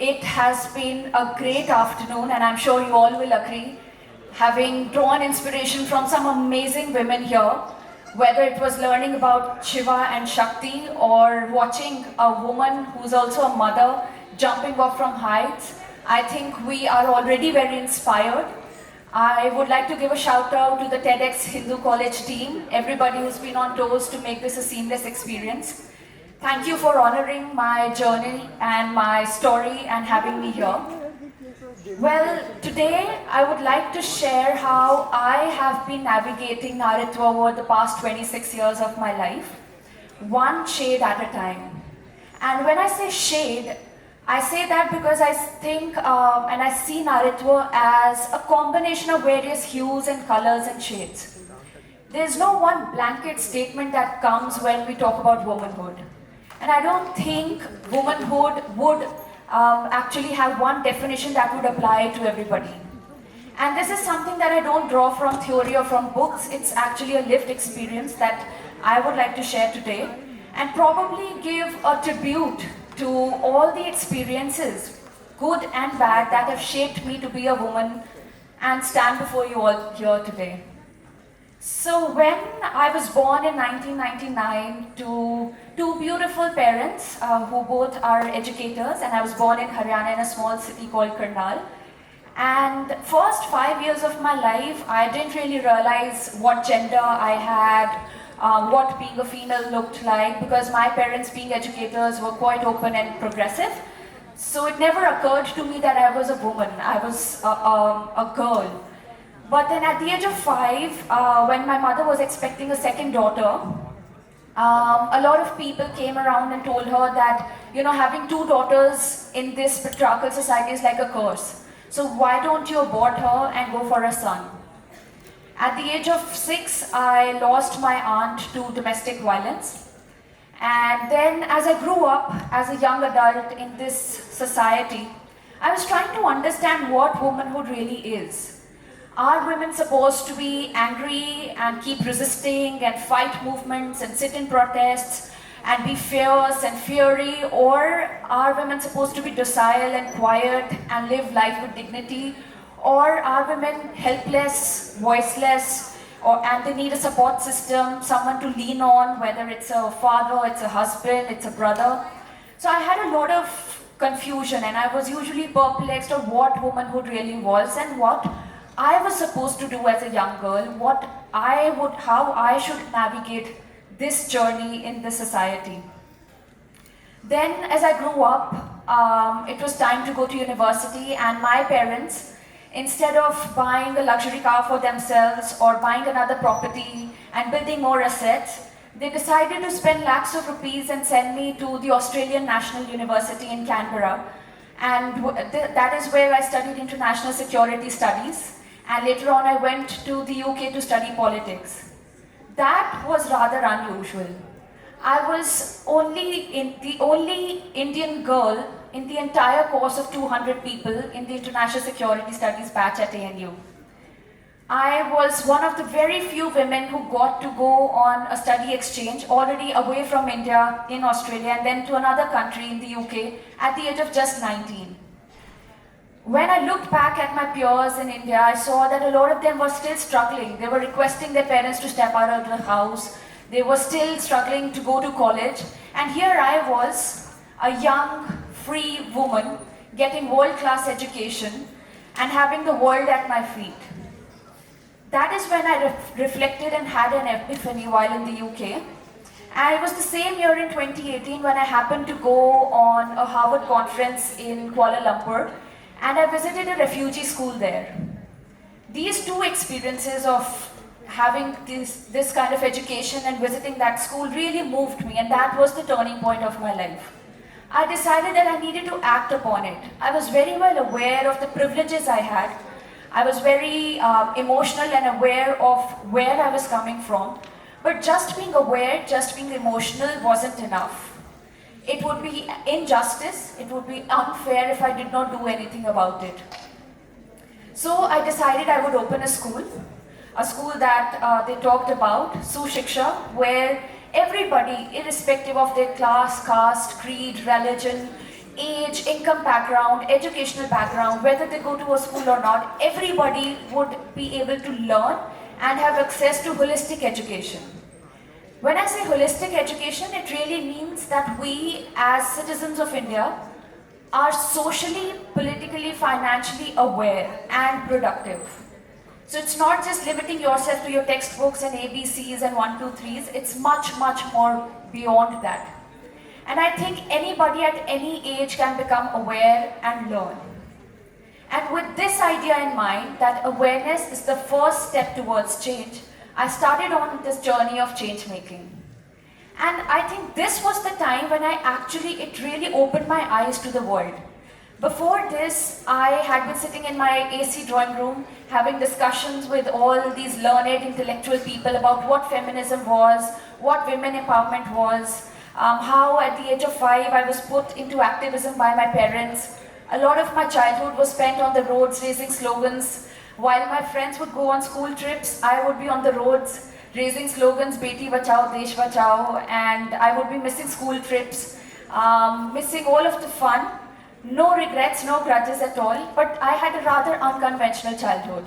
It has been a great afternoon, and I'm sure you all will agree, having drawn inspiration from some amazing women here, whether it was learning about Shiva and Shakti or watching a woman who's also a mother jumping off from heights. I think we are already very inspired. I would like to give a shout out to the TEDxHindu College team, everybody who's been on toes to make this a seamless experience. Thank you for honoring my journey and my story and having me here. Well, today I would like to share how I have been navigating Naritva over the past 26 years of my life, one shade at a time. And when I say shade, I say that because I think and I see Naritva as a combination of various hues and colors and shades. There's no one blanket statement that comes when we talk about womanhood. And I don't think womanhood would actually have one definition that would apply to everybody. And this is something that I don't draw from theory or from books. It's actually a lived experience that I would like to share today and probably give a tribute to all the experiences, good and bad, that have shaped me to be a woman and stand before you all here today. So when I was born in 1999 to two beautiful parents who both are educators, and I was born in Haryana in a small city called Karnal. And first 5 years of my life, I didn't really realize what gender I had, what being a female looked like, because my parents being educators were quite open and progressive. So it never occurred to me that I was a woman, I was a girl. But then at the age of 5, when my mother was expecting a second daughter, a lot of people came around and told her that, having two daughters in this patriarchal society is like a curse. So why don't you abort her and go for a son? At the age of 6, I lost my aunt to domestic violence. And then as I grew up as a young adult in this society, I was trying to understand what womanhood really is. Are women supposed to be angry and keep resisting and fight movements and sit in protests and be fierce and fiery? Or are women supposed to be docile and quiet and live life with dignity? Or are women helpless, voiceless, and they need a support system, someone to lean on, whether it's a father, it's a husband, it's a brother? So I had a lot of confusion, and I was usually perplexed of what womanhood really was and what I was supposed to do as a young girl, how I should navigate this journey in the society. Then as I grew up, it was time to go to university, and my parents, instead of buying a luxury car for themselves or buying another property and building more assets, they decided to spend lakhs of rupees and send me to the Australian National University in Canberra. And that is where I studied international security studies. And later on I went to the UK to study politics. That was rather unusual. I was the only Indian girl in the entire course of 200 people in the international security studies batch at ANU. I was one of the very few women who got to go on a study exchange already away from India in Australia and then to another country in the UK at the age of just 19. When I looked back at my peers in India, I saw that a lot of them were still struggling. They were requesting their parents to step out of the house. They were still struggling to go to college. And here I was, a young, free woman, getting world-class education and having the world at my feet. That is when I reflected and had an epiphany while in the UK. And it was the same year in 2018 when I happened to go on a Harvard conference in Kuala Lumpur, and I visited a refugee school there. These two experiences of having this kind of education and visiting that school really moved me, and that was the turning point of my life. I decided that I needed to act upon it. I was very well aware of the privileges I had. I was very emotional and aware of where I was coming from. But just being aware, just being emotional wasn't enough. It would be injustice, it would be unfair if I did not do anything about it. So I decided I would open a school that they talked about, Sushiksha, where everybody, irrespective of their class, caste, creed, religion, age, income background, educational background, whether they go to a school or not, everybody would be able to learn and have access to holistic education. When I say holistic education, it really means that we as citizens of India are socially, politically, financially aware and productive. So it's not just limiting yourself to your textbooks and ABCs and 1, 2, 3s, it's much, much more beyond that. And I think anybody at any age can become aware and learn. And with this idea in mind, that awareness is the first step towards change, I started on this journey of change making. And I think this was the time when it really opened my eyes to the world. Before this, I had been sitting in my AC drawing room having discussions with all these learned intellectual people about what feminism was, what women empowerment was, how at the age of 5 I was put into activism by my parents. A lot of my childhood was spent on the roads raising slogans. While my friends would go on school trips, I would be on the roads raising slogans, Beti Bachao, Desh Bachao, and I would be missing school trips, missing all of the fun. No regrets, no grudges at all, but I had a rather unconventional childhood.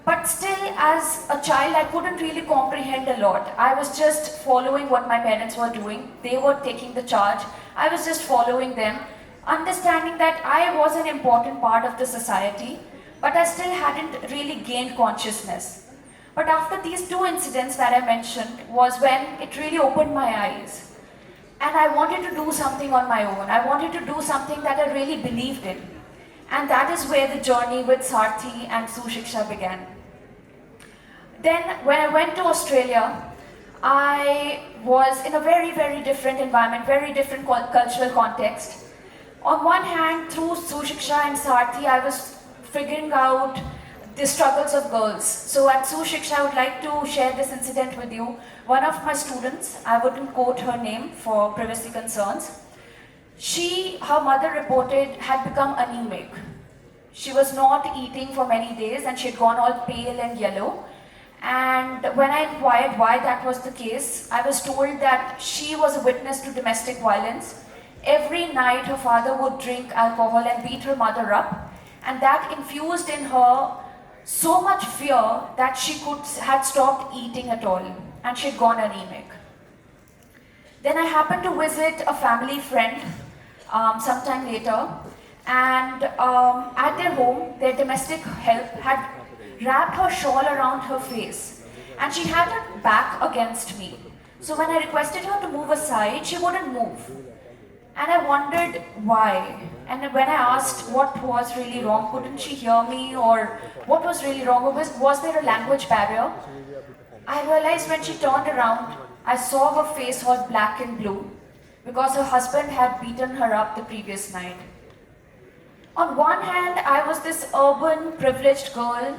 But still, as a child, I couldn't really comprehend a lot. I was just following what my parents were doing. They were taking the charge. I was just following them, understanding that I was an important part of the society, but I still hadn't really gained consciousness. But after these two incidents that I mentioned was when it really opened my eyes. And I wanted to do something on my own. I wanted to do something that I really believed in. And that is where the journey with Sarthi and Sushiksha began. Then when I went to Australia, I was in a very, very different environment, very different cultural context. On one hand, through Sushiksha and Sarthi, I was figuring out the struggles of girls. So at Sushiksha, I would like to share this incident with you. One of my students, I wouldn't quote her name for privacy concerns, her mother reported, had become anemic. She was not eating for many days and she had gone all pale and yellow. And when I inquired why that was the case, I was told that she was a witness to domestic violence. Every night her father would drink alcohol and beat her mother up, and that infused in her so much fear that she had stopped eating at all, and she had gone anemic. Then I happened to visit a family friend sometime later, and at their home, their domestic help had wrapped her shawl around her face, and she had her back against me. So when I requested her to move aside, she wouldn't move. And I wondered why. And when I asked what was really wrong, couldn't she hear me, or what was really wrong, or was there a language barrier? I realized when she turned around, I saw her face all black and blue because her husband had beaten her up the previous night. On one hand, I was this urban, privileged girl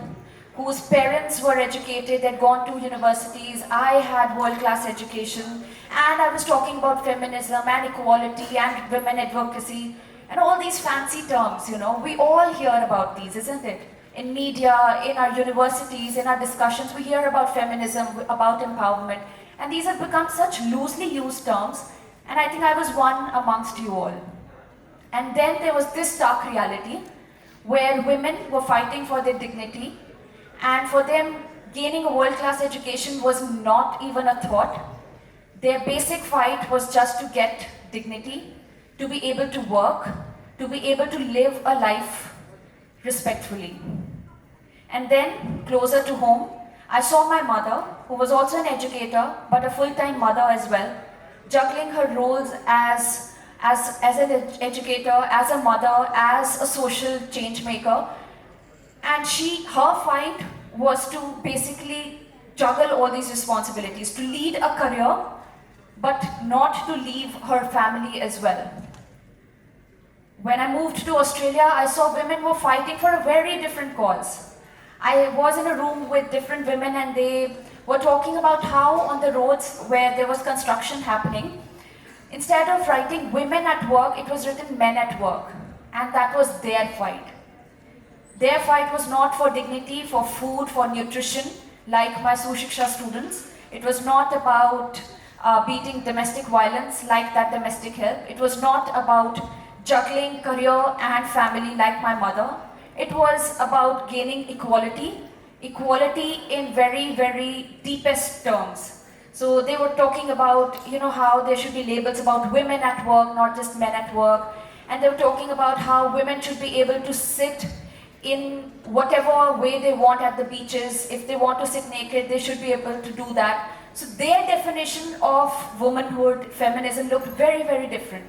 whose parents were educated, they'd gone to universities, I had world-class education, and I was talking about feminism and equality and women advocacy and all these fancy terms, We all hear about these, isn't it? In media, in our universities, in our discussions, we hear about feminism, about empowerment, and these have become such loosely used terms, and I think I was one amongst you all. And then there was this stark reality where women were fighting for their dignity, and for them, gaining a world-class education was not even a thought. Their basic fight was just to get dignity, to be able to work, to be able to live a life respectfully. And then, closer to home, I saw my mother, who was also an educator, but a full-time mother as well, juggling her roles as an educator, as a mother, as a social change maker. And her fight was to basically juggle all these responsibilities, to lead a career, but not to leave her family as well. When I moved to Australia, I saw women were fighting for a very different cause. I was in a room with different women and they were talking about how on the roads where there was construction happening, instead of writing women at work, it was written men at work. And that was their fight. Their fight was not for dignity, for food, for nutrition, like my Sushiksha students. It was not about beating domestic violence like that domestic help. It was not about juggling career and family like my mother. It was about gaining equality in very, very deepest terms. So they were talking about, how there should be labels about women at work, not just men at work. And they were talking about how women should be able to sit in whatever way they want at the beaches. If they want to sit naked, they should be able to do that. So their definition of womanhood, feminism looked very, very different.